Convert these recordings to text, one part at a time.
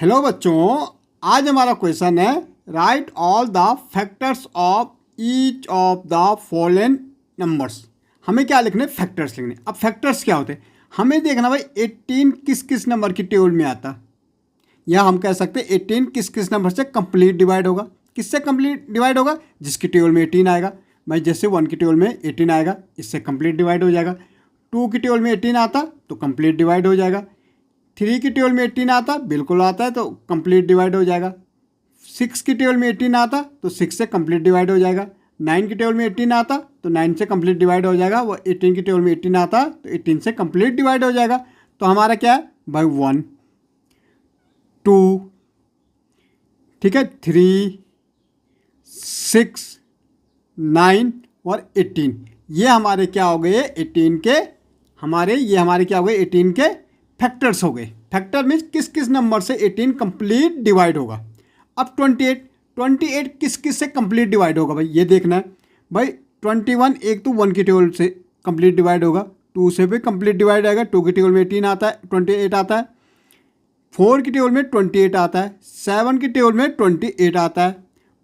Hello बच्चों, आज हमारा क्वेश्चन है right all the factors of each of the following numbers. हमें क्या लिखने? फैक्टर्स लिखने। अब फैक्टर्स क्या होते हैं? हमें देखना भाई 18 किस किस नंबर की टेबल में आता, या हम कह सकते हैं 18 किस किस नंबर से कंप्लीट डिवाइड होगा। किससे कंप्लीट डिवाइड होगा? जिसकी टेबल में 18 आएगा। भाई जैसे 1 की टेबल में 18 आएगा, इससे कंप्लीट डिवाइड हो जाएगा। 2 की टेबल में 18 आता तो कंप्लीट डिवाइड हो जाएगा। 3 की टेबल में 18 आता, बिल्कुल आता है तो कंप्लीट डिवाइड हो जाएगा। 6 की टेबल में 18 आता तो 6 से कंप्लीट डिवाइड हो जाएगा। 9 की टेबल में 18 आता तो 9 से कंप्लीट डिवाइड हो जाएगा। वो 18 की टेबल में 18 आता तो 18 से कंप्लीट डिवाइड हो जाएगा। तो हमारा क्या है भाई? 1 2, ठीक है, 3 6 9 और 18, ये हमारे क्या हो गए? 18 के हमारे क्या हो गए? 18 के फैक्टर्स हो गए। फैक्टर मीन्स किस किस नंबर से 18 कंप्लीट डिवाइड होगा। अब 28 किस किस से कंप्लीट डिवाइड होगा भाई, ये देखना है। भाई 21 एक तो 1 की टेबल से कंप्लीट डिवाइड होगा, 2 से भी कंप्लीट डिवाइड आएगा। 2 की टेबल में 18 आता है, 28 आता है। 4 की टेबल में 28 आता है। 7 की टेबल में 28 आता है,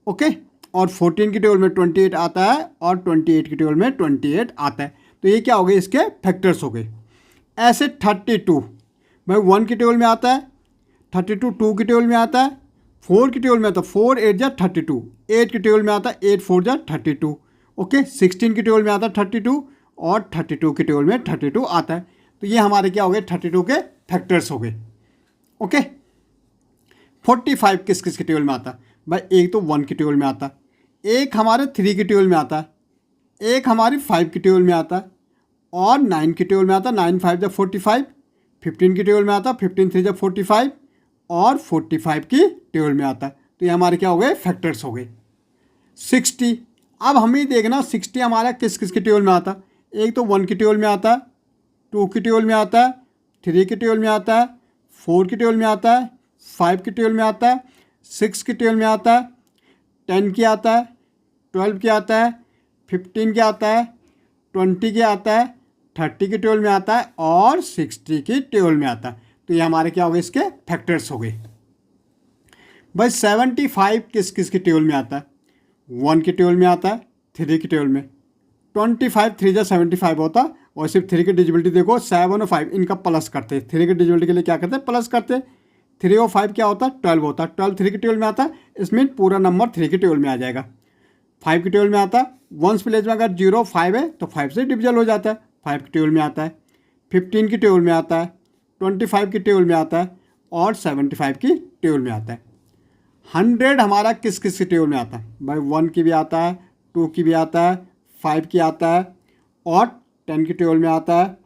ओके। और 14 की टेबल में 28 आता है और 28 की टेबल में 28 आता है। तो ये क्या हो गए? इसके फैक्टर्स हो गए। ऐसे 32 भाई 1 की टेबल में आता है, 32 2 की टेबल में आता है, 4 की टेबल में आता है, 4 8 जा 32, 8 की टेबल में आता है, 8 4 जा 32, ओके। 16 की टेबल में आता है 32 और 32 की टेबल में 32 आता है। तो ये हमारे क्या हो गए? 32 के फैक्टर्स हो गए, ओके। 45 किस किस की टेबल में आता है? भाई एक तो 1 की टेबल में आता है, एक हमारे 3 की टेबल में आता है, एक हमारी 5 की टेबल में आता है और 9 की टेबल में आता है। 9 5 जब 45। 15 की टेबल में आता है, 15 3 जब 45 और 45 की टेबल में आता है। तो ये हमारे क्या हो गए? फैक्टर्स हो गए। 60, अब हमें देखना 60 हमारा किस किस की टेबल में आता है। एक तो 1 की टेबल में आता है, 2 की टेबल में आता है, 3 की टेबल में आता है, 4 की टेबल में आता है, 5 की टेबल में आता है, 6 की टेबल में आता है, 10 की आता है, 12 की आता है, 15 की आता है, 20 की आता है, 30 की टेबल में आता है और 60 की टेबल में आता है। तो ये हमारे क्या हो गए? इसके फैक्टर्स हो गए। भाई 75 किस किस की टेबल में आता है? 1 की टेबल में आता है, 3 की टेबल में। 25 3 जा 75 होता, और सिर्फ 3 की डिजिबिलिटी देखो, 7 और 5 इनका प्लस करते हैं। 3 की डिजिबिलिटी के लिए क्या करते हैं? प्लस करते हैं। 3 और 5 क्या होता है? 12 होता है। 12 3 की टेबल में आता है, इसमें पूरा नंबर 3 की टेबल में आ जाएगा। 5 की टेबल में आता है, वंस विलेज में अगर 0 5 है तो 5 से डिविजल हो जाता है। 5 की टेबल में आता है, 15 की टेबल में आता है, 25 की टेबल में आता है और 75 की टेबल में आता है। 100 हमारा किस किस की टेबल में आता है? भाई 1 की भी आता है, 2 की भी आता है, 5 की आता है और 10 की टेबल में आता है,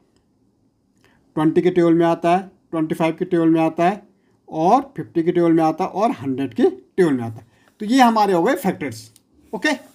20 की टेबल में आता है, 25 की टेबल में आता है और 50 की टेबल में आता है और 100 की टेबल में आता है। तो ये हमारे हो गए फैक्टर्स, ओके।